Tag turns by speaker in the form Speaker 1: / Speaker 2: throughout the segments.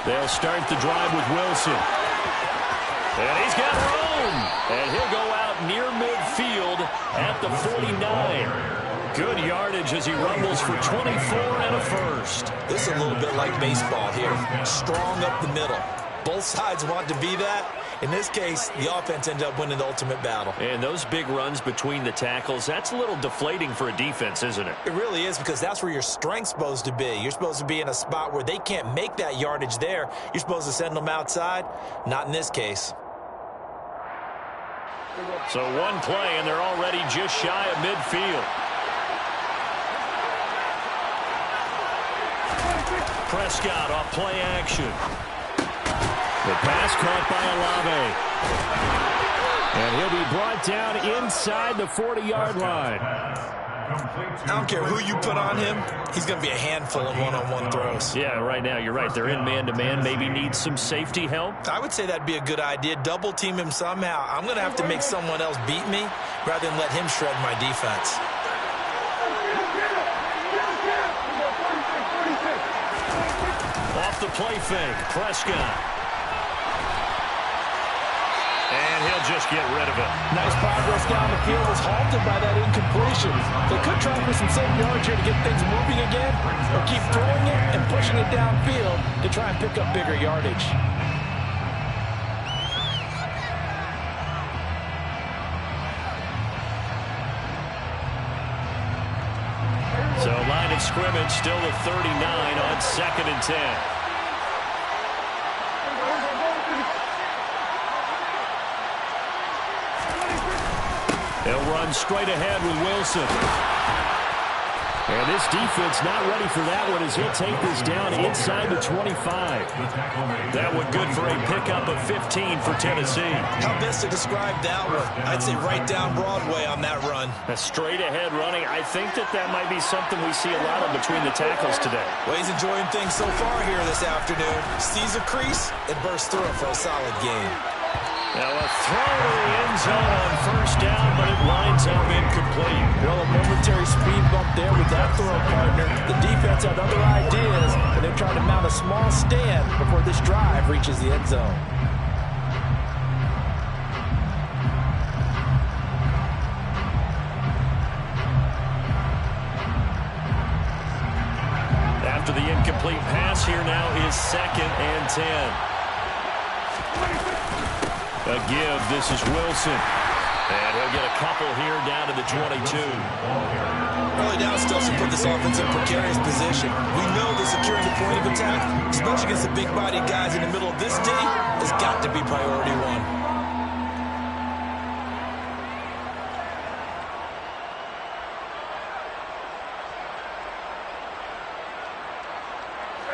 Speaker 1: They'll start the drive with Wilson. And he's got room. And he'll go out near midfield at the 49. Good yardage as he rumbles for 24 and a first.
Speaker 2: This is a little bit like baseball here. Strong up the middle. Both sides want to be that. In this case, the offense ended up winning the ultimate battle.
Speaker 1: And those big runs between the tackles, that's a little deflating for a defense, isn't it?
Speaker 2: It really is, because that's where your strength's supposed to be. You're supposed to be in a spot where they can't make that yardage there. You're supposed to send them outside. Not in this case.
Speaker 1: So one play, and they're already just shy of midfield. Prescott off play action. The pass caught by Olave. And he'll be brought down inside the 40-yard line.
Speaker 2: I don't care who you put on him. He's going to be a handful in one-on-one throws.
Speaker 1: Yeah, right now, you're right. They're in man-to-man. Maybe need some safety help.
Speaker 2: I would say that'd be a good idea. Double team him somehow. I'm going to have to make someone else beat me rather than let him shred my defense.
Speaker 1: Off the play fake, Prescott. And he'll just get rid of it.
Speaker 3: Nice progress down the field was halted by that incompletion. They could try for some safe yards here to get things moving again, or keep throwing it and pushing it downfield to try and pick up bigger yardage.
Speaker 1: So line of scrimmage still at 39 on 2nd and 10. They'll run straight ahead with Wilson. And this defense not ready for that one as he'll take this down inside the 25. That one good for a pickup of 15 for Tennessee.
Speaker 2: How best to describe that one? I'd say right down Broadway on that run.
Speaker 1: A straight ahead running. I think that might be something we see a lot of between the tackles today.
Speaker 2: Well, he's enjoying things so far here this afternoon. Sees a crease and bursts through it for a solid game.
Speaker 1: Now a throw to the end zone on first down, but it winds up incomplete.
Speaker 3: Well, a momentary speed bump there with that throw partner. The defense had other ideas, and they're trying to mount a small stand before this drive reaches the end zone.
Speaker 1: After the incomplete pass, here now is 2nd and 10. A give, this is Wilson. And he'll get a couple here down to the 22.
Speaker 2: Early down steps to put this offense in a precarious position. We know that securing the point of attack, especially against the big-bodied guys in the middle of this D, has got to be priority one.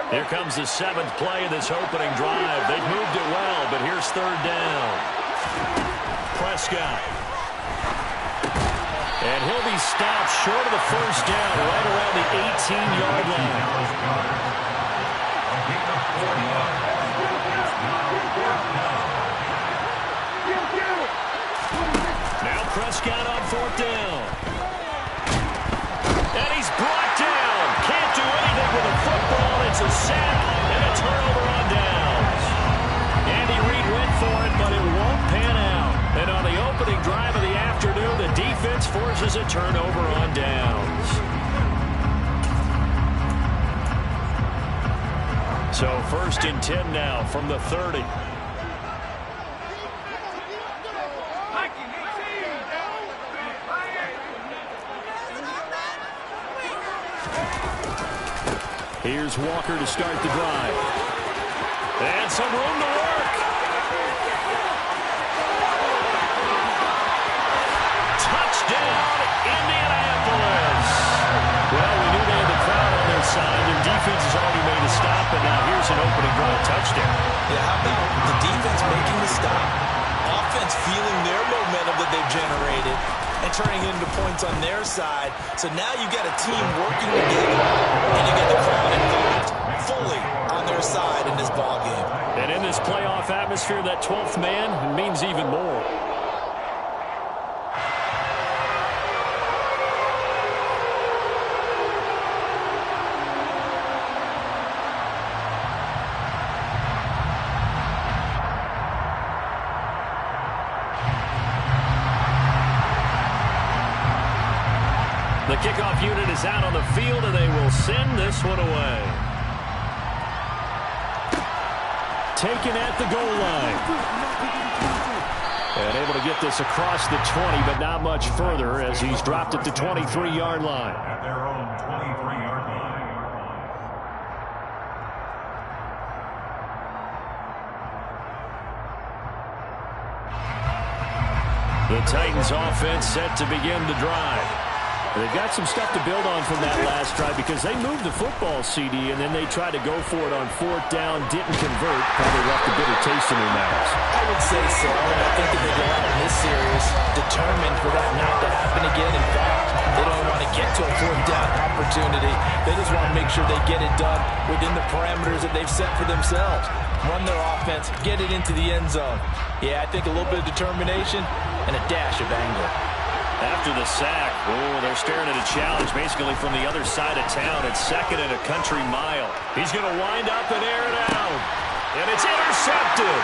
Speaker 1: Here comes the 7th play of this opening drive. They've moved it well, but here's 3rd down. Prescott. And he'll be stopped short of the first down, right around the 18-yard line. Now Prescott on 4th down. And he's brought down. Can't do anything with a football. It's a sack and a turnover on downs. Andy Reid went for it, but it won't pan out. And on the opening drive of the afternoon, the defense forces a turnover on downs. So 1st and 10 now from the 30. Here's Walker to start the drive. And some room to work. Touchdown, Indianapolis. Well, we knew they had the crowd on their side. Their defense has already made a stop, and now here's an opening drive touchdown.
Speaker 2: Yeah, how about the defense making the stop? Offense feeling their momentum that they've generated and turning it into points on their side. So now you've got a team working together, and you get the crowd involved fully on their side in this ball game.
Speaker 1: And in this playoff atmosphere, that 12th man means even more. kickoff unit is out on the field, and they will send this one away. Taken at the goal line. And able to get this across the 20, but not much further as he's dropped at the 23-yard line.
Speaker 4: At their own 23-yard line.
Speaker 1: The Titans offense set to begin the drive. They've got some stuff to build on from that last drive because they moved the football, CD, and then they tried to go for it on 4th down, didn't convert, probably left a bitter taste in their mouths.
Speaker 3: I would say so. I think that they go out in this series determined for that not to happen again. In fact, they don't want to get to a 4th down opportunity. They just want to make sure they get it done within the parameters that they've set for themselves. Run their offense, get it into the end zone. Yeah, I think a little bit of determination and a dash of anger.
Speaker 1: After the sack, they're staring at a challenge basically from the other side of town. It's 2nd and a country mile. He's going to wind up and air it out. And it's intercepted.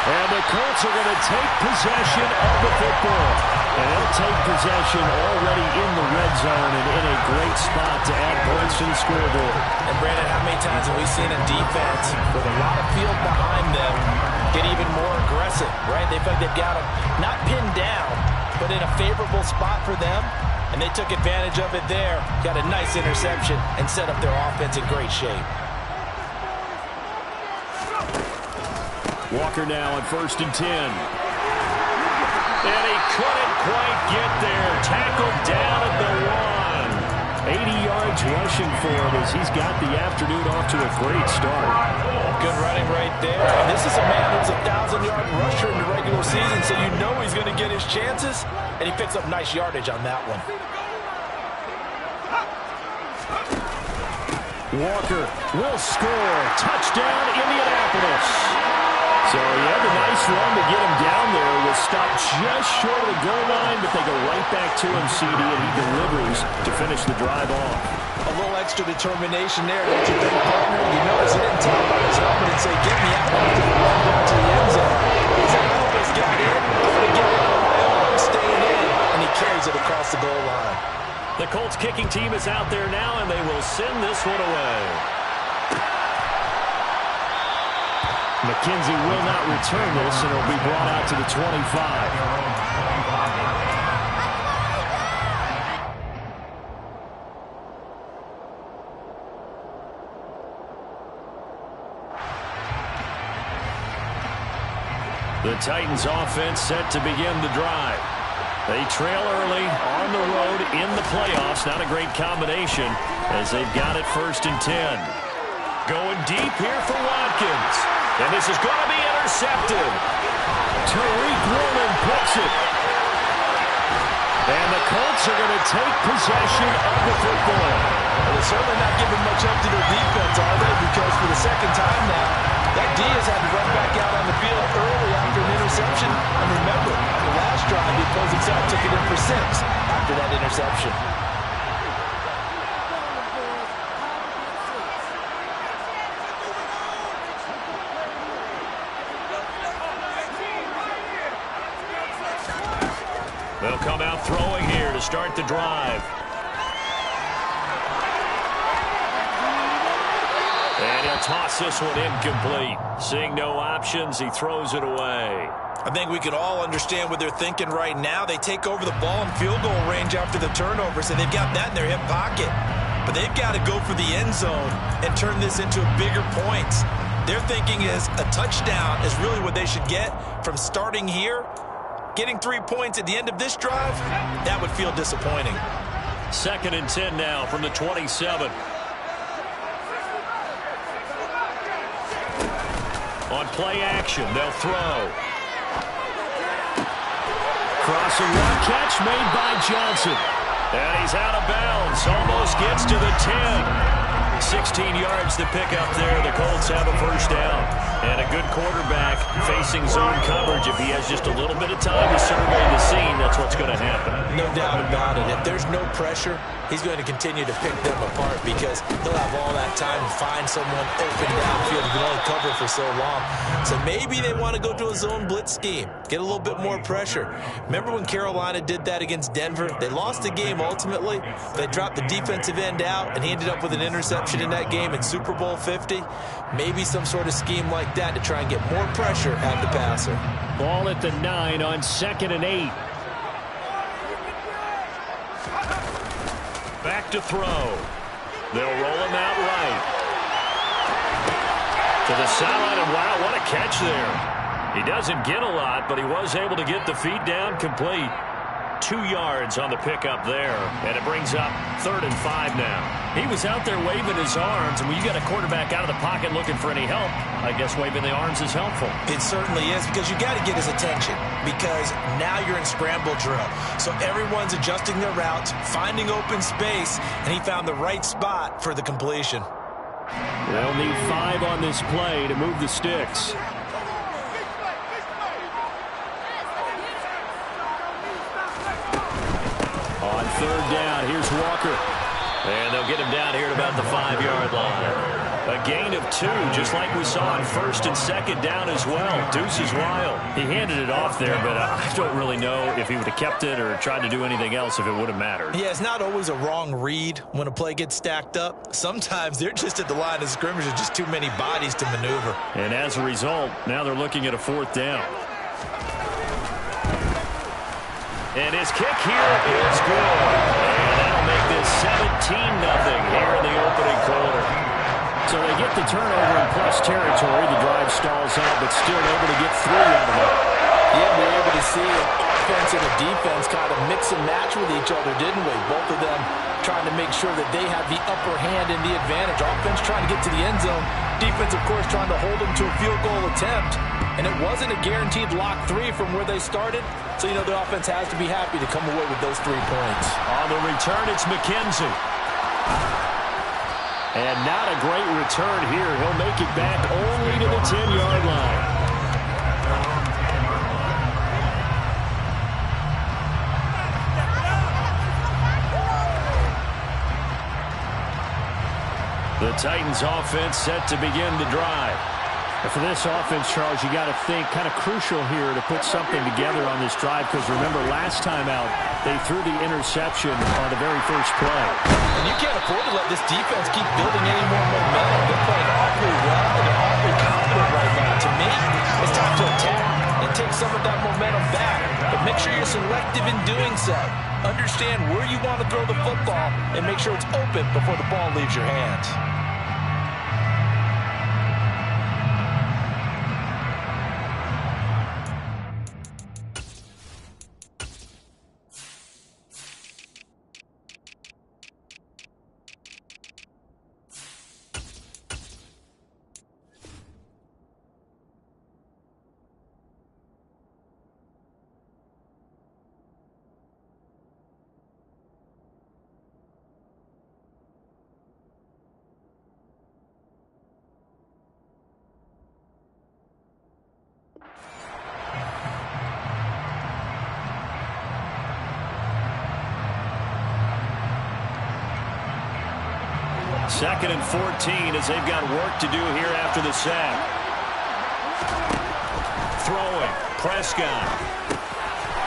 Speaker 1: And the Colts are going to take possession of the football. And they'll take possession already in the red zone and in a great spot to add points to the scoreboard.
Speaker 3: And Brandon, how many times have we seen a defense with a lot of field behind them get even more aggressive, right? They feel like they've got them not pinned down, but in a favorable spot for them. And they took advantage of it there. Got a nice interception and set up their offense in great shape.
Speaker 1: Walker now on 1st and 10. And he couldn't quite get there. Tackled down at the 1. 80 yards rushing for him as he's got the afternoon off to a great start.
Speaker 3: Good running right there. And this is a man who's a 1,000-yard rusher in the regular season, so you know he's going to get his chances. And he picks up nice yardage on that one.
Speaker 1: Walker will score. Touchdown, Indianapolis. So he had a nice run to get him down there. Was stopped just short of the goal line, but they go right back to him, CD, and he delivers to finish the drive off.
Speaker 3: A little extra determination there, don't you think, partner? You notice he didn't tap on his helmet and say, get me out of here, run down to the end zone. He said, I almost got in. I'm going to get it on my own. I'm staying in. And he carries it across the goal line.
Speaker 1: The Colts kicking team is out there now, and they will send this one away. McKenzie will not return this, and it'll be brought out to the 25. The Titans offense set to begin the drive. They trail early on the road in the playoffs. Not a great combination as they've got it 1st and 10. Going deep here for Watkins. And this is going to be intercepted. Tariq Woolen picks it. And the Colts are going to take possession of the football.
Speaker 3: Well, they're certainly not giving much up to their defense, are they? Because for the 2nd time now, that Diaz had to run back out on the field early after an interception. And remember, the last drive, the opposing side took it in for 6 after that interception.
Speaker 1: They'll come out throwing here to start the drive. And he'll toss this one incomplete. Seeing no options, he throws it away.
Speaker 2: I think we can all understand what they're thinking right now. They take over the ball in field goal range after the turnover, so they've got that in their hip pocket. But they've got to go for the end zone and turn this into bigger points. Their thinking is a touchdown is really what they should get from starting here. Getting 3 points at the end of this drive, that would feel disappointing.
Speaker 1: 2nd and 10 now from the 27. On play action, they'll throw. Crossing one catch made by Johnson. And he's out of bounds. Almost gets to the 10. 16 yards to pick up there. The Colts have a 1st down. And a good quarterback facing zone coverage. If he has just a little bit of time to survey the scene, scheme, that's what's going to happen.
Speaker 2: No doubt about it. If there's no pressure, he's going to continue to pick them apart because he'll have all that time to find someone open downfield. He can only cover for so long. So maybe they want to go to a zone blitz scheme, get a little bit more pressure. Remember when Carolina did that against Denver? They lost the game ultimately. They dropped the defensive end out, and he ended up with an interception in that game in Super Bowl 50. Maybe some sort of scheme like that to try and get more pressure at the passer.
Speaker 1: Ball at the 9 on 2nd and 8. Back to throw. They'll roll him out right. To the sideline, and wow, what a catch there. He doesn't get a lot, but he was able to get the feet down complete. 2 yards on the pickup there, and it brings up 3rd and 5 now. He was out there waving his arms, and when you got a quarterback out of the pocket looking for any help, I guess waving the arms is helpful.
Speaker 2: It certainly is, because you got to get his attention, because now you're in scramble drill. So everyone's adjusting their routes, finding open space, and he found the right spot for the completion.
Speaker 1: They'll need 5 on this play to move the sticks. On 3rd down, here's Walker. And they'll get him down here at about the 5-yard line. A gain of 2, just like we saw on 1st and 2nd down as well. Deuce is wild. He handed it off there, but I don't really know if he would have kept it or tried to do anything else if it would have mattered.
Speaker 2: Yeah, it's not always a wrong read when a play gets stacked up. Sometimes they're just at the line of scrimmage with just too many bodies to maneuver.
Speaker 1: And as a result, now they're looking at a 4th down. And his kick here is good. And that'll make this 17-0 here in the opening quarter. So they get the turnover in plus territory. The drive stalls out, but still able to get 3 out of it.
Speaker 3: Yeah, we were able to see an offense and a defense kind of mix and match with each other, didn't we? Both of them trying to make sure that they have the upper hand and the advantage. Offense trying to get to the end zone. Defense, of course, trying to hold them to a field goal attempt. And it wasn't a guaranteed lock 3 from where they started. So, you know, the offense has to be happy to come away with those 3 points.
Speaker 1: On the return, it's McKenzie. And not a great return here. He'll make it back only to the 10-yard line. The Titans offense set to begin the drive. And for this offense, Charles, you got to think kind of crucial here to put something together on this drive, because remember last time out they threw the interception on the very first play.
Speaker 2: And you can't afford to let this defense keep building any more momentum. They're playing awfully well, and they're awfully confident right now. To me, it's time to attack and take some of that momentum back. But make sure you're selective in doing so. Understand where you want to throw the football and make sure it's open before the ball leaves your hands.
Speaker 1: Second and 14 as they've got work to do here after the sack. Throwing, Prescott.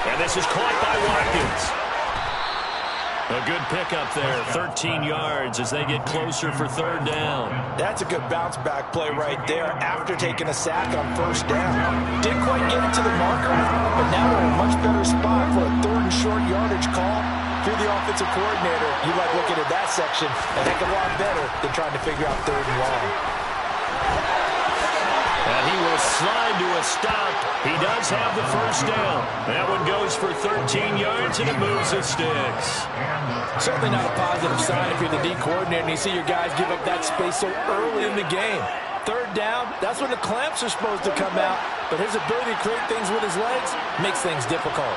Speaker 1: And this is caught by Watkins. A good pickup there, 13 yards as they get closer for 3rd down.
Speaker 2: That's a good bounce back play right there after taking a sack on 1st down. Didn't quite get it to the marker, but now they're in a much better spot for a 3rd and short yardage call. If you're the offensive coordinator, you like looking at that section a heck of a lot better than trying to figure out 3rd and long.
Speaker 1: And he will slide to a stop. He does have the 1st down. That one goes for 13 yards, and it moves the sticks.
Speaker 3: Certainly not a positive sign if you're the D coordinator and you see your guys give up that space so early in the game. 3rd down, that's when the clamps are supposed to come out. But his ability to create things with his legs makes things difficult.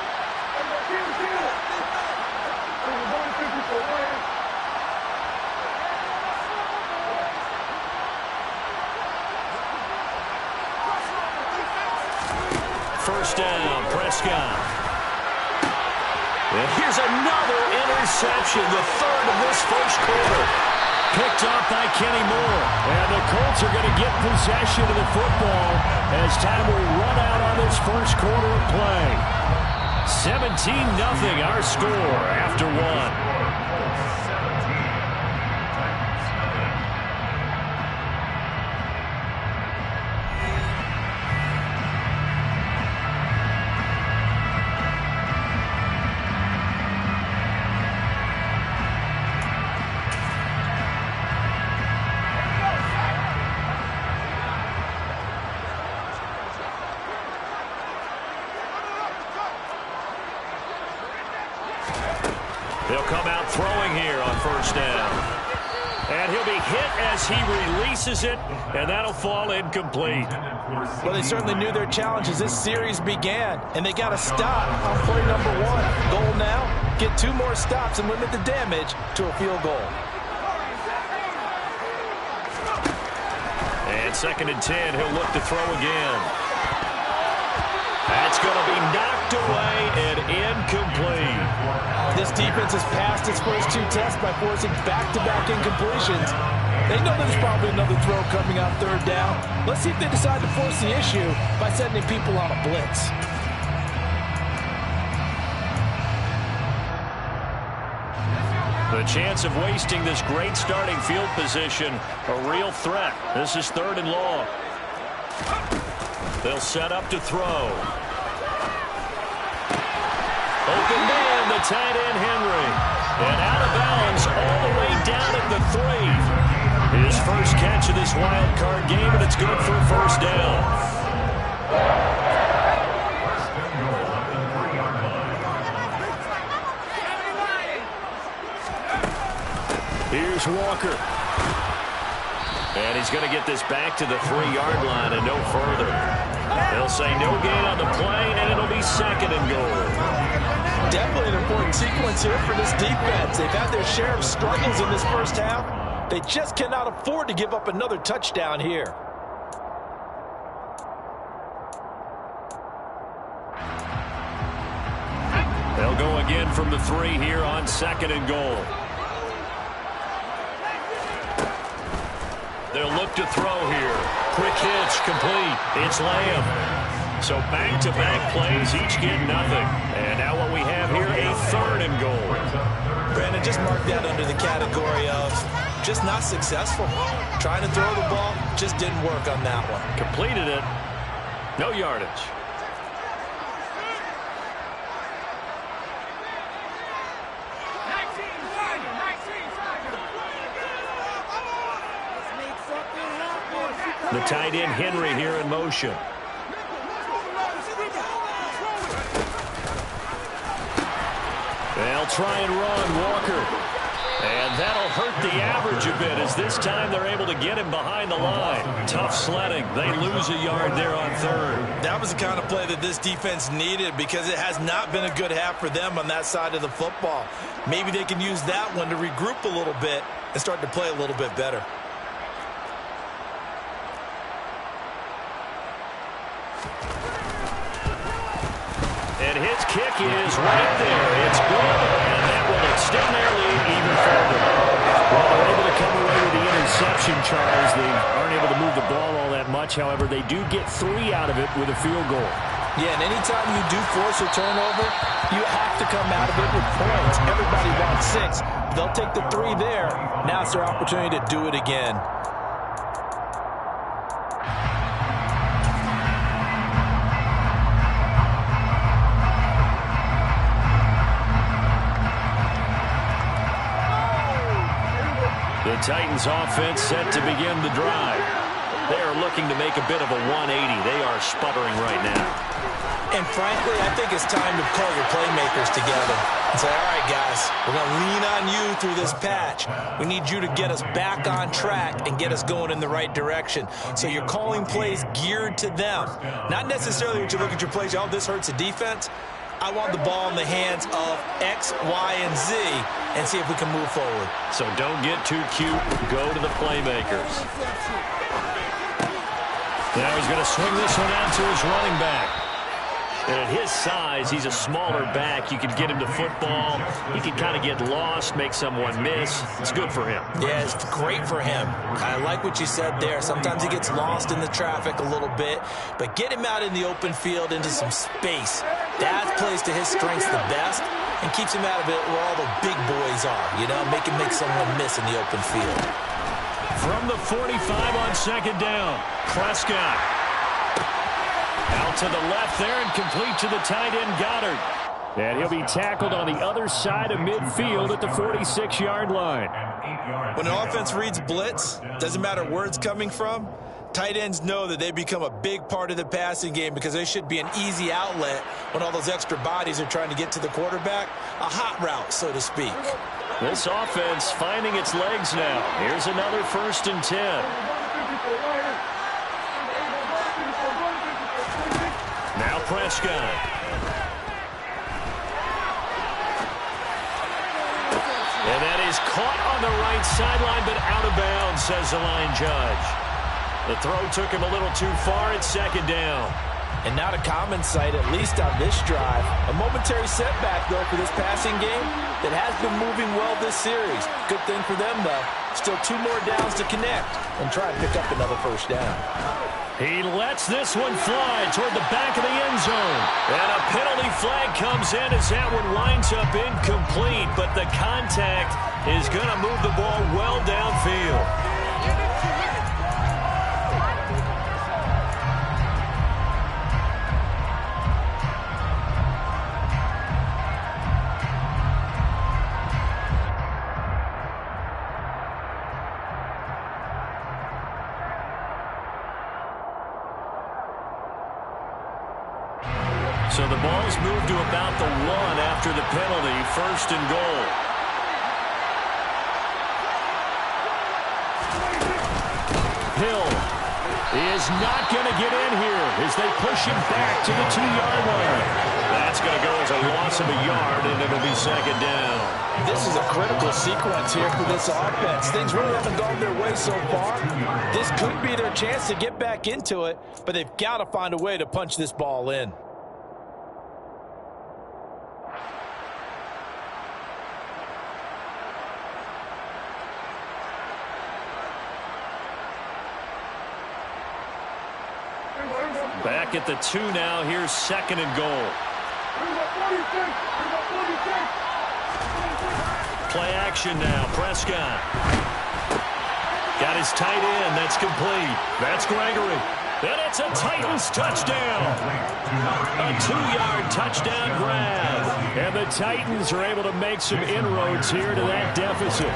Speaker 1: First down, Prescott. And here's another interception, the third of this first quarter. Picked off by Kenny Moore. And the Colts are going to get possession of the football as time will run out on this first quarter of play. 17-0 our score after one. They'll come out throwing here on first down. And he'll be hit as he releases it, and that'll fall incomplete.
Speaker 3: Well, they certainly knew their challenge as this series began, and they got to stop on play number one. Goal now, get 2 more stops and limit the damage to a field goal.
Speaker 1: And 2nd and 10, he'll look to throw again. That's going to be knocked away and incomplete.
Speaker 3: This defense has passed its first 2 tests by forcing back-to-back incompletions. They know there's probably another throw coming on 3rd down. Let's see if they decide to force the issue by sending people on a blitz.
Speaker 1: The chance of wasting this great starting field position, a real threat. This is 3rd and long. They'll set up to throw. Open man, the tight end Henry. And out of bounds all the way down at the 3. His first catch of this wild card game, and it's good for a first down. Here's Walker. And he's going to get this back to the 3-yard line and no further. They'll say no gain on the play, and it'll be 2nd and goal.
Speaker 3: Definitely an important sequence here for this defense. They've had their share of struggles in this first half. They just cannot afford to give up another touchdown here.
Speaker 1: They'll go again from the 3 here on 2nd and goal. They'll look to throw here. Quick hitch, complete. It's Lamb. So back-to-back plays, each get nothing. And now what we have here, a 3rd and goal.
Speaker 2: Brandon, just mark that under the category of just not successful. Trying to throw the ball, just didn't work on that one.
Speaker 1: Completed it. No yardage. The tight end Henry here in motion. They'll try and run Walker. And that'll hurt the average a bit as this time they're able to get him behind the line. Tough sledding. They lose a yard there on 3rd.
Speaker 2: That was the kind of play that this defense needed because it has not been a good half for them on that side of the football. Maybe they can use that one to regroup a little bit and start to play a little bit better.
Speaker 1: And his kick is right there. It's good, and that will extend their lead even further. Well, they're able to come away with the interception, Charles. They aren't able to move the ball all that much. However, they do get 3 out of it with a field goal.
Speaker 3: Yeah, and anytime you do force a turnover, you have to come out of it with points. Everybody wants 6. They'll take the 3 there. Now it's their opportunity to do it again.
Speaker 1: The Titans offense set to begin the drive. They are looking to make a bit of a 180. They are sputtering right now.
Speaker 2: And frankly, I think it's time to call your playmakers together and say, all right, guys, we're going to lean on you through this patch. We need you to get us back on track and get us going in the right direction. So you're calling plays geared to them. Not necessarily when you look at your plays, oh, this hurts the defense. I want the ball in the hands of X, Y, and Z and see if we can move forward.
Speaker 1: So don't get too cute. Go to the playmakers. Now he's going to swing this one out to his running back. And at his size, he's a smaller back. You can get him to football. He can kind of get lost, make someone miss. It's good for him.
Speaker 2: Yeah, it's great for him. I like what you said there. Sometimes he gets lost in the traffic a little bit, but get him out in the open field into some space. That plays to his strengths the best and keeps him out of it where all the big boys are, you know, make someone miss in the open field.
Speaker 1: From the 45 on second down, Prescott. Out to the left there and complete to the tight end, Goddard. And he'll be tackled on the other side of midfield at the 46-yard line.
Speaker 2: When an offense reads blitz, doesn't matter where it's coming from, tight ends know that they become a big part of the passing game because they should be an easy outlet when all those extra bodies are trying to get to the quarterback. A hot route, so to speak.
Speaker 1: This offense finding its legs now. Here's another 1st and 10. Now Prescott. And that is caught on the right sideline, but out of bounds, says the line judge. The throw took him a little too far at second down.
Speaker 3: And not a common sight, at least on this drive. A momentary setback, though, for this passing game that has been moving well this series. Good thing for them, though. Still 2 more downs to connect and try and pick up another 1st down.
Speaker 1: He lets this one fly toward the back of the end zone. And a penalty flag comes in as that one winds up incomplete. But the contact is going to move the ball well downfield. So the ball's moved to about the 1 after the penalty, 1st and goal. Hill is not going to get in here as they push him back to the 2-yard line. That's going to go as a loss of a yard, and it'll be 2nd down.
Speaker 3: This is a critical sequence here for this offense. Things really haven't gone their way so far. This could be their chance to get back into it, but they've got to find a way to punch this ball in.
Speaker 1: Back at the 2 now. Here's 2nd and goal. Play action now. Prescott. Got his tight end. That's complete. That's Gregory. And it's a Titans touchdown. A 2-yard touchdown grab. And the Titans are able to make some inroads here to that deficit.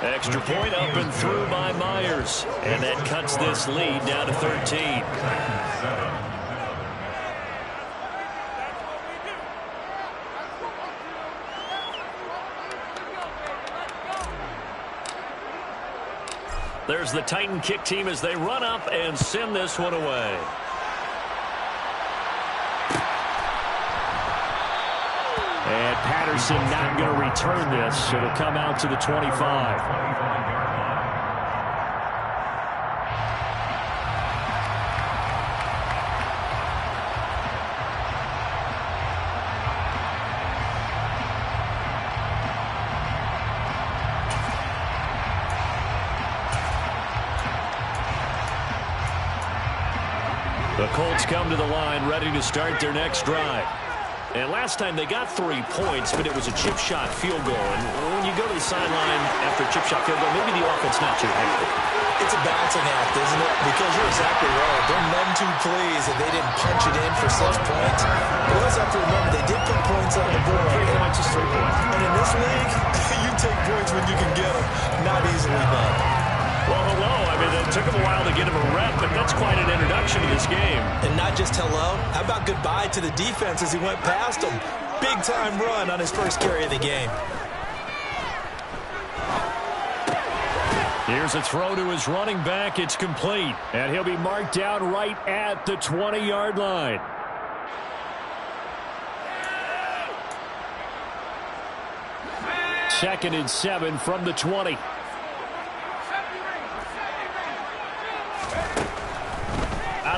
Speaker 1: Extra point up and through by Myers. And that cuts this lead down to 13. There's the Titan kick team as they run up and send this one away. And Patterson not going to return this. It'll come out to the 25. The Colts come to the line ready to start their next drive. And last time they got 3 points, but it was a chip shot field goal. And when you go to the sideline after a chip shot field goal, maybe the offense not too happy.
Speaker 2: It's a balancing act, isn't it? Because you're exactly right. They're none too pleased that they didn't punch it in for such points. But you also have to remember they did put points on the board.
Speaker 1: 3 points is 3 points.
Speaker 2: And in this league, you take points when you can get them. Not easily done.
Speaker 1: Well, hello. I mean, it took him a while to get him a rep, but that's quite an introduction to this game.
Speaker 2: And not just hello. How about goodbye to the defense as he went past him? Big-time run on his first carry of the game.
Speaker 1: Here's a throw to his running back. It's complete. And he'll be marked down right at the 20-yard line. Second and 7 from the 20.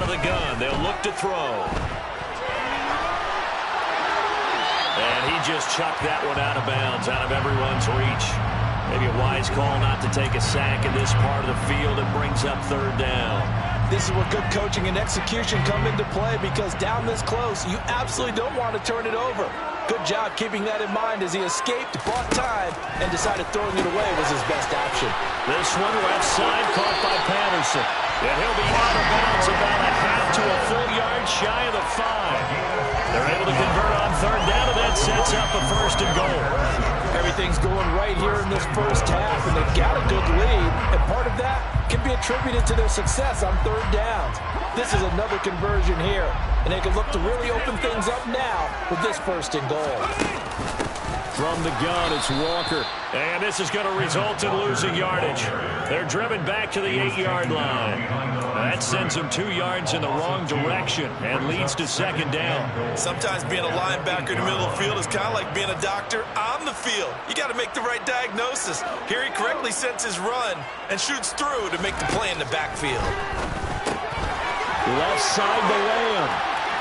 Speaker 1: out of the gun. They'll look to throw. And he just chucked that one out of bounds, out of everyone's reach. Maybe a wise call not to take a sack in this part of the field. It brings up third down.
Speaker 3: This is where good coaching and execution come into play, because down this close, you absolutely don't want to turn it over. Good job keeping that in mind as he escaped, bought time, and decided throwing it away was his best option.
Speaker 1: This one left side caught by Patterson. And he'll be out of bounds about a half to a full yard shy of the 5. They're able to convert on third down, and that sets up a first and goal.
Speaker 3: Everything's going right here in this first half, and they've got a good lead, and part of that can be attributed to their success on third downs. This is another conversion here, and they can look to really open things up now with this first and goal.
Speaker 1: From the gun, it's Walker. And this is going to result in losing yardage. They're driven back to the 8-yard line. That sends them 2 yards in the wrong direction and leads to second down.
Speaker 2: Sometimes being a linebacker in the middle of the field is kind of like being a doctor on the field. You got to make the right diagnosis. Here he correctly sets his run and shoots through to make the play in the backfield.
Speaker 1: Left side to Lamb.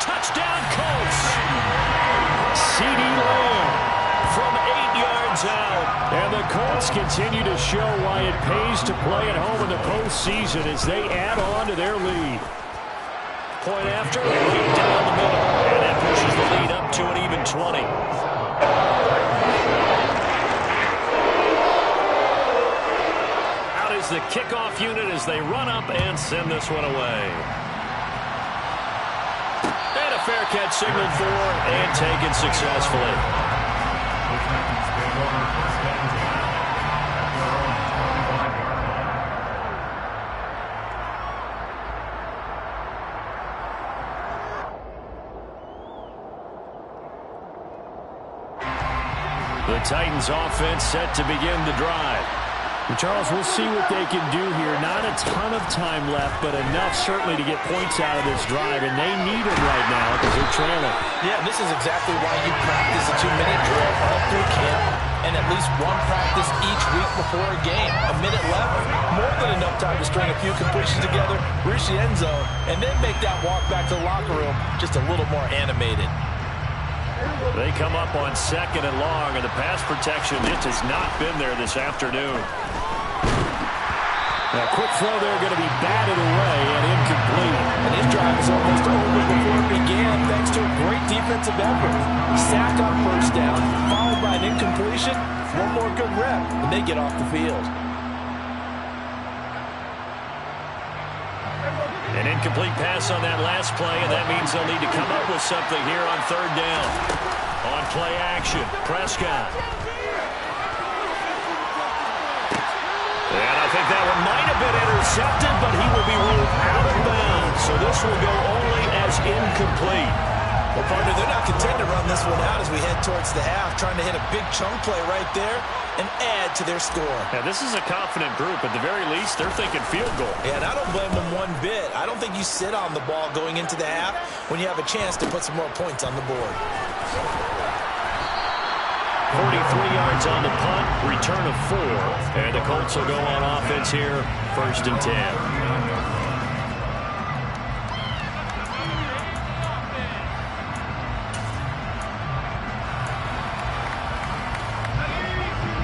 Speaker 1: Touchdown, Colts. CeeDee Lamb from 8 yards out. And the Colts continue to show why it pays to play at home in the postseason as they add on to their lead. Point after, kick down the middle. And that pushes the lead up to an even 20. Out is the kickoff unit as they run up and send this one away. And a fair catch signaled for and taken successfully. The Titans offense set to begin the drive.
Speaker 5: And Charles, we'll see what they can do here. Not a ton of time left, but enough certainly to get points out of this drive, and they need them right now because they're trailing.
Speaker 3: Yeah, this is exactly why you practice a 2-minute drill all through camp and at least one practice each week before a game. A minute left, more than enough time to string a few completions together, reach the end zone, and then make that walk back to the locker room just a little more animated.
Speaker 1: They come up on second and long, and the pass protection just has not been there this afternoon.
Speaker 5: A quick throw there going to be batted away and incomplete.
Speaker 3: And his drive is almost over before it began thanks to a great defensive effort. Sacked on first down, followed by an incompletion. One more good rep, and they get off the field.
Speaker 1: An incomplete pass on that last play, and that means they'll need to come up with something here on third down. On play action, Prescott. And I think that one might have been intercepted, but he will be ruled out of bounds. So this will go only as incomplete.
Speaker 2: Well, partner, they're not content to run this one out as we head towards the half, trying to hit a big chunk play right there and add to their score.
Speaker 1: Yeah, this is a confident group. At the very least, they're thinking field goal.
Speaker 2: Yeah, and I don't blame them one bit. I don't think you sit on the ball going into the half when you have a chance to put some more points on the board.
Speaker 1: 43 yards on the punt, return of 4. And the Colts will go on offense here, 1st and 10.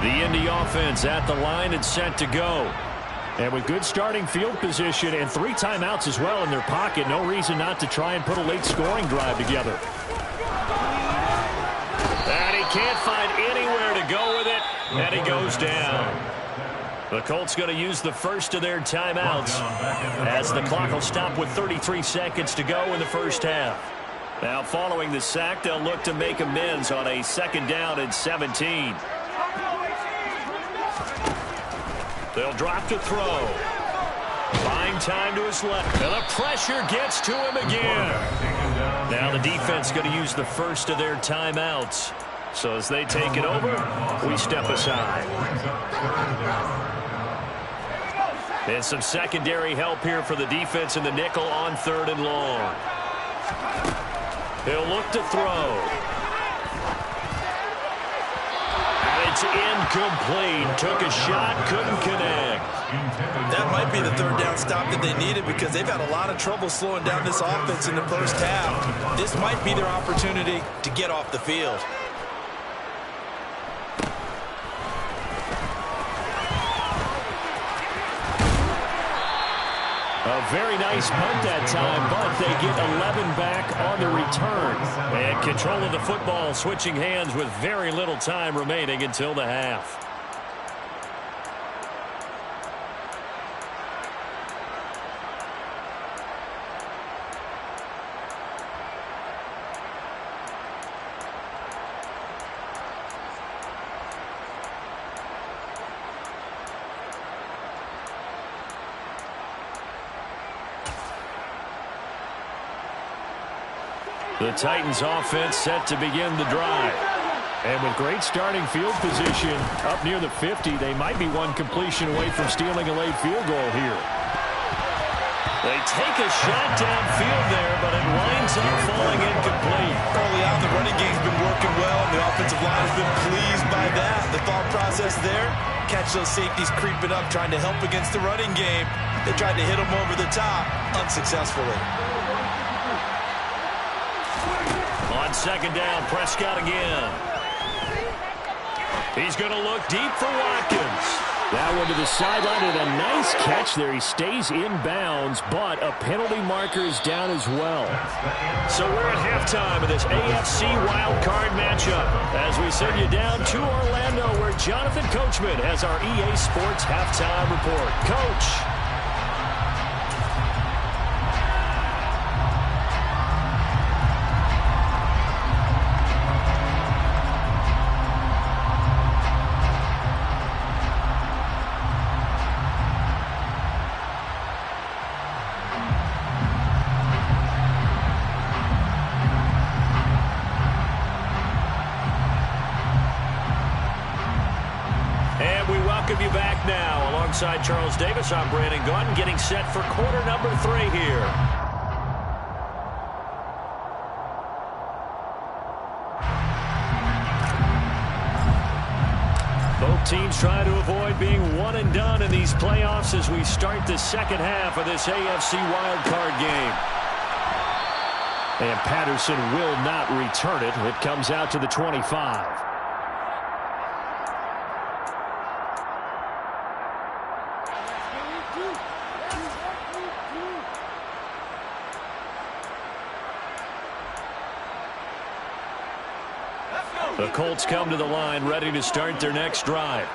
Speaker 1: The Indy offense at the line and set to go.
Speaker 5: And with good starting field position and 3 timeouts as well in their pocket, no reason not to try and put a late scoring drive together.
Speaker 1: And he can't find anywhere to go with it, and he goes down. The Colts going to use the first of their timeouts as the clock will stop with 33 seconds to go in the first half. Now following the sack, they'll look to make amends on a 2nd down and 17. They'll drop to throw. Buying time to his left. And the pressure gets to him again. Now the defense going to use the first of their timeouts. So as they take it over, we step aside. And some secondary help here for the defense in the nickel on 3rd and long. He'll look to throw. It's incomplete. Took a shot, couldn't connect.
Speaker 2: That might be the third down stop that they needed because they've had a lot of trouble slowing down this offense in the first half. This might be their opportunity to get off the field.
Speaker 5: A very nice punt that time, but they get 11 back on the return. And control of the football, switching hands with very little time remaining until the half. The Titans offense set to begin the drive. And with great starting field position up near the 50, they might be one completion away from stealing a late field goal here. They take a shot downfield there, but it winds up falling incomplete.
Speaker 2: Early on, the running game's been working well, and the offensive line has been pleased by that. The thought process there, catch those safeties creeping up, trying to help against the running game. They tried to hit them over the top, unsuccessfully.
Speaker 5: On second down, Prescott again. He's going to look deep for Watkins. That one to the sideline, and a nice catch there. He stays in bounds, but a penalty marker is down as well. So we're at halftime of this AFC wildcard matchup as we send you down to Orlando, where Jonathan Coachman has our EA Sports halftime report. Coach. You back now alongside Charles Davis. I'm Brandon Gaudin, getting set for quarter number 3 here. Both teams trying to avoid being one and done in these playoffs as we start the second half of this AFC wildcard game. And Patterson will not return it. It comes out to the 25. The Colts come to the line ready to start their next drive.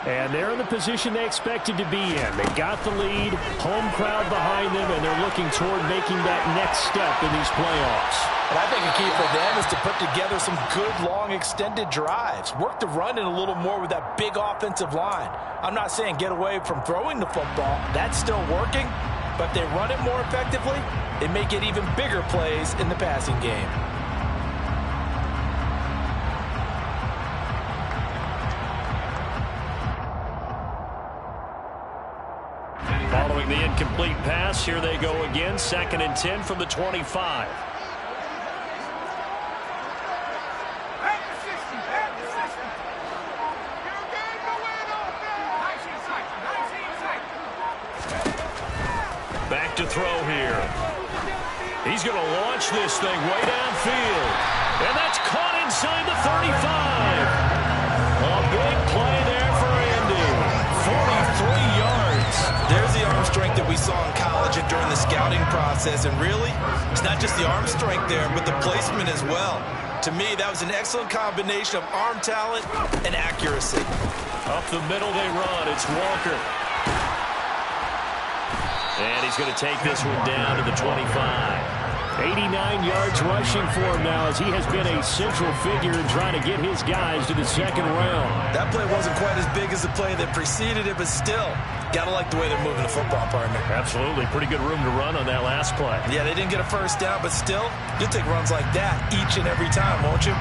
Speaker 5: And they're in the position they expected to be in. They got the lead, home crowd behind them, and they're looking toward making that next step in these playoffs.
Speaker 3: And I think a key for them is to put together some good, long, extended drives. Work the run in a little more with that big offensive line. I'm not saying get away from throwing the football. That's still working. But if they run it more effectively, they may get even bigger plays in the passing game.
Speaker 5: Following the incomplete pass, here they go again. 2nd and 10 from the 25. Back to throw here. He's going to launch this thing way downfield. And that's caught inside the 35. A big play there for Andy. 43 yards.
Speaker 2: There's the arm strength that we saw in college and during the scouting process. And really, it's not just the arm strength there, but the placement as well. To me, that was an excellent combination of arm talent and accuracy.
Speaker 5: Up the middle they run. It's Walker. And he's going to take this one down to the 25. 89 yards rushing for him now as he has been a central figure in trying to get his guys to the second round.
Speaker 2: That play wasn't quite as big as the play that preceded it, but still, got to like the way they're moving the football, partner.
Speaker 5: Absolutely. Pretty good room to run on that last play.
Speaker 2: Yeah, they didn't get a first down, but still, you'll take runs like that each and every time, won't you?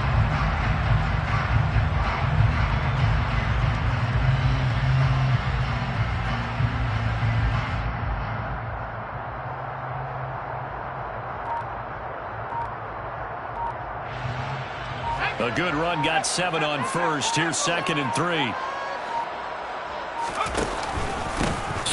Speaker 5: A good run, got 7 on first. Here's 2nd and 3.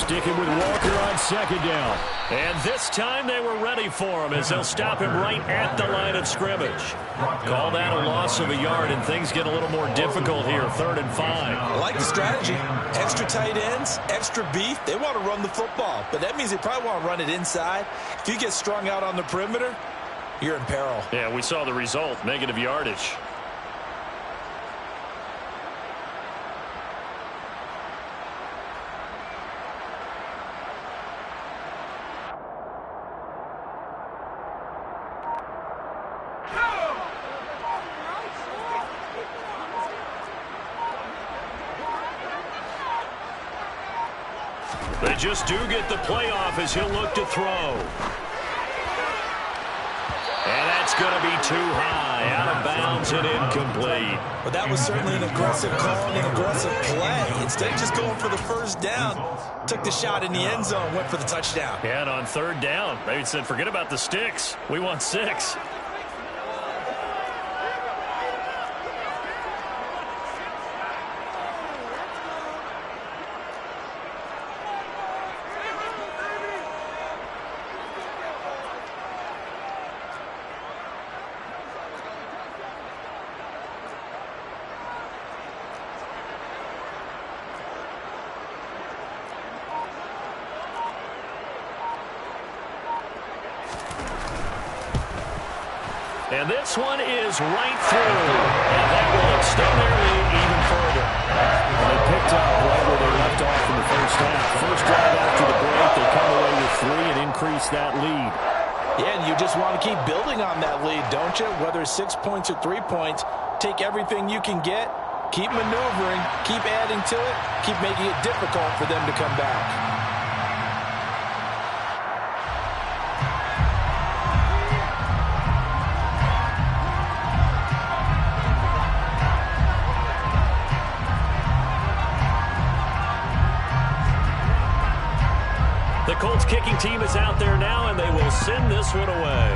Speaker 5: sticking with Walker on second down.
Speaker 1: And this time they were ready for him as they'll stop him right at the line of scrimmage. Call that a loss of a yard, and things get a little more difficult here, 3rd and 5.
Speaker 2: I like the strategy. Extra tight ends, extra beef. They want to run the football, but that means they probably want to run it inside. If you get strung out on the perimeter, you're in peril.
Speaker 1: Yeah, we saw the result, negative yardage. They just do get the playoff as he'll look to throw. And that's going to be too high, out of bounds and incomplete.
Speaker 2: But that was certainly an aggressive call and an aggressive play. Instead of just going for the first down, took the shot in the end zone, went for the touchdown.
Speaker 1: Yeah, and on 3rd down, they said, forget about the sticks. We want 6. And this one is right through. And that will extend their lead even further.
Speaker 5: And they picked up right where they left off in the first half. First drive after the break, they come away with 3 and increase that lead.
Speaker 3: Yeah, and you just want to keep building on that lead, don't you? Whether it's 6 points or 3 points, take everything you can get, keep maneuvering, keep adding to it, keep making it difficult for them to come back.
Speaker 1: The Colts kicking team is out there now, and they will send this one away.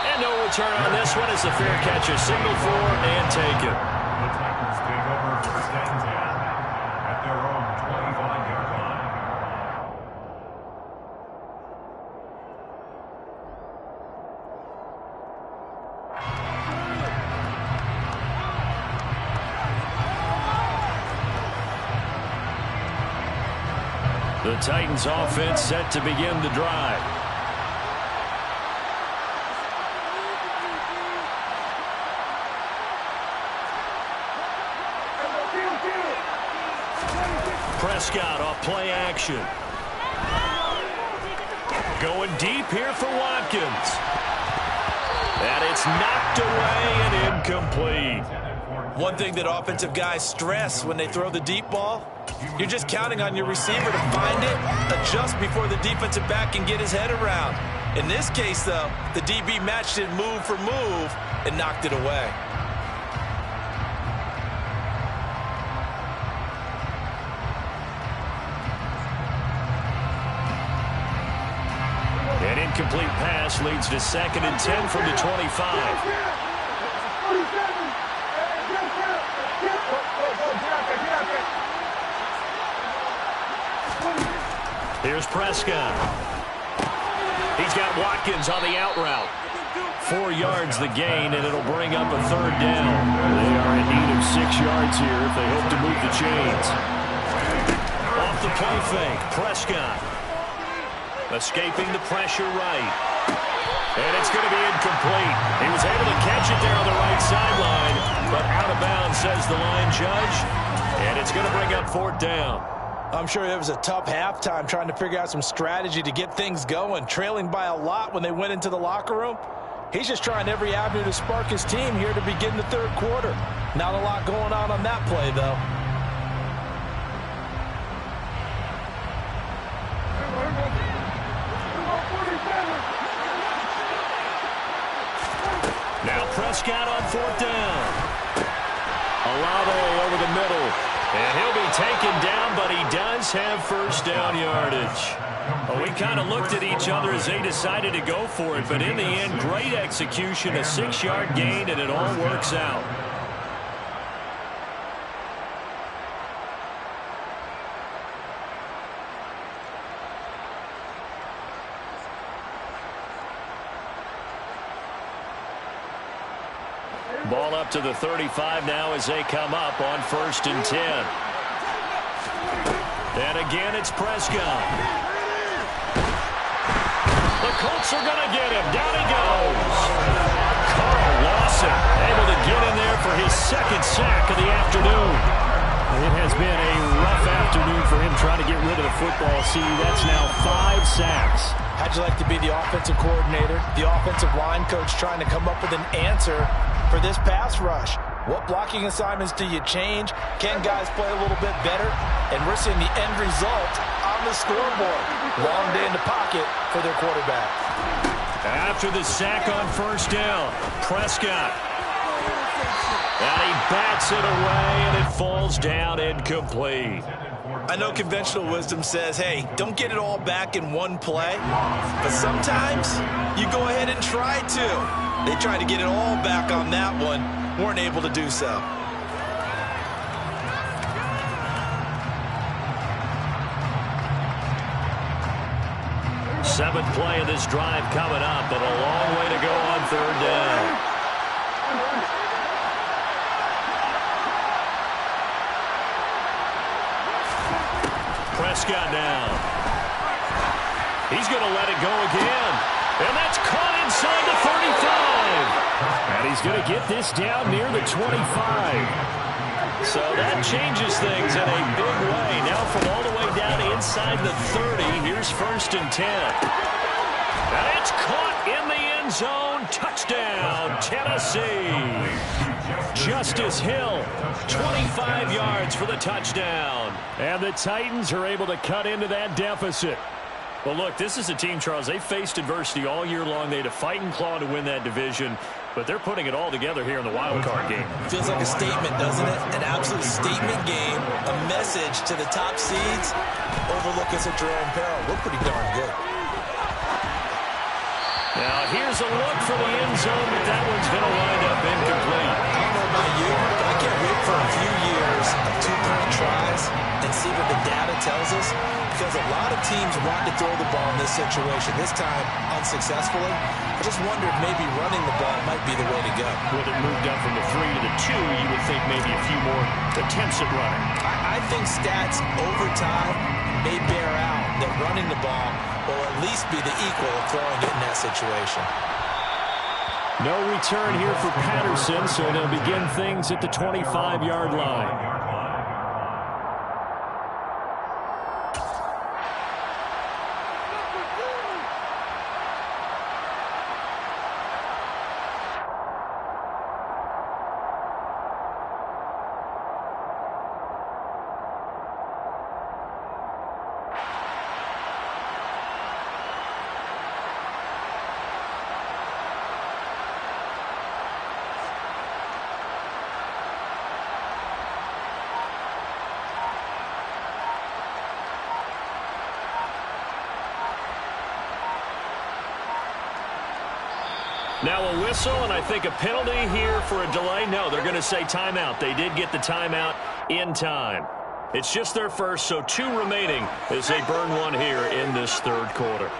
Speaker 1: And no return on this one as a fair catch, a signal for and taken.
Speaker 4: The Titans take over 1st and 10 at their own 25-yard line.
Speaker 1: The Titans offense set to begin the drive. Prescott off play action. Going deep here for Watkins. And it's knocked away and incomplete.
Speaker 2: One thing that offensive guys stress when they throw the deep ball, you're just counting on your receiver to find it, adjust before the defensive back can get his head around. In this case, though, the DB matched it move for move and knocked it away.
Speaker 1: An incomplete pass leads to 2nd and 10 from the 25. Here's Prescott. He's got Watkins on the out route. 4 yards the gain, and it'll bring up a 3rd down. They are in need of 6 yards here if they hope to move the chains. Off the play fake, Prescott. Escaping the pressure right. And it's going to be incomplete. He was able to catch it there on the right sideline, but out of bounds, says the line judge. And it's going to bring up 4th down.
Speaker 3: I'm sure it was a tough halftime trying to figure out some strategy to get things going, trailing by a lot when they went into the locker room. He's just trying every avenue to spark his team here to begin the 3rd quarter. Not a lot going on that play, though.
Speaker 1: Now Prescott on 4th down. Olave over the middle. And he'll be taken down, but he does have 1st down yardage. Well, we kind of looked at each other as they decided to go for it, but in the end, great execution, a 6-yard gain, and it all works out.
Speaker 5: Ball up to the 35 now as they come up on 1st and 10. And again, it's Prescott. The Colts are going to get him. Down he goes. Carl Lawson able to get in there for his 2nd sack of the afternoon. It has been a rough afternoon for him trying to get rid of the football. See, that's now 5 sacks.
Speaker 3: How'd you like to be the offensive coordinator, the offensive line coach trying to come up with an answer for this pass rush? What blocking assignments do you change? Can guys play a little bit better? And we're seeing the end result on the scoreboard. Long day in the pocket for their quarterback.
Speaker 5: After the sack on 1st down, Prescott. And he bats it away, and it falls down incomplete.
Speaker 2: I know conventional wisdom says, hey, don't get it all back in one play. But sometimes you go ahead and try to. They tried to get it all back on that one. Weren't able to do so.
Speaker 5: Seventh play of this drive coming up, but a long way to go on 3rd down. Prescott now. He's going to let it go again. And that's caught inside the 35. And he's going to get this down near the 25. So that changes things in a big way. Now from all the way down inside the 30, here's 1st and 10. And it's caught in the end zone. Touchdown, Tennessee. Justice Hill, 25 yards for the touchdown. And the Titans are able to cut into that deficit. Well, look, this is a team, Charles, they faced adversity all year long. They had to fight and claw to win that division, but they're putting it all together here in the wild card game.
Speaker 2: Feels like a statement, doesn't it? An absolute statement game, a message to the top seeds. Overlook us at your own peril. We're pretty darn good.
Speaker 5: Now, here's a look for the end zone, but that one's going to wind up incomplete.
Speaker 2: I don't know about you, but I can't wait for a few years of 2-point tries and see what the data tells us, because a lot of teams want to throw the ball in this situation, this time unsuccessfully. I just wonder if maybe running the ball might be the way to go.
Speaker 5: With it moved up from the 3 to the 2, you would think maybe a few more attempts at running.
Speaker 2: I think stats over time may bear out that running the ball will at least be the equal of throwing it in that situation.
Speaker 5: No return here for Patterson, so they'll begin things at the 25-yard line. Now a whistle, and I think a penalty here for a delay. No, they're going to say timeout. They did get the timeout in time. It's just their first, so 2 remaining as they burn one here in this 3rd quarter.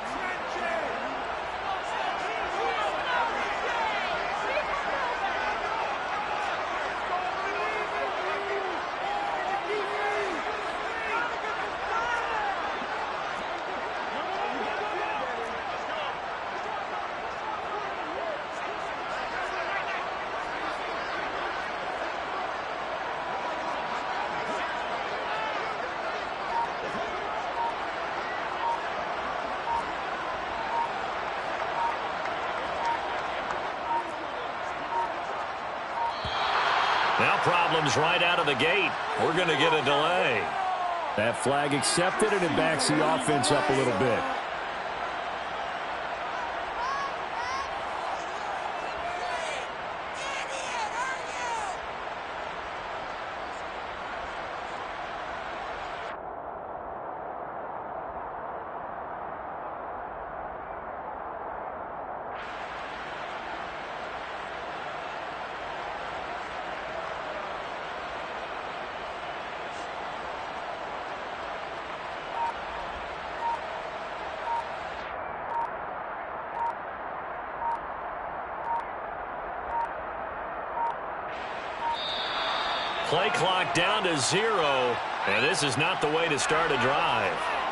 Speaker 5: Now problems right out of the gate. We're going to get a delay. That flag accepted, and it backs the offense up a little bit.
Speaker 1: Play clock down to 0, and this is not the way to start a drive.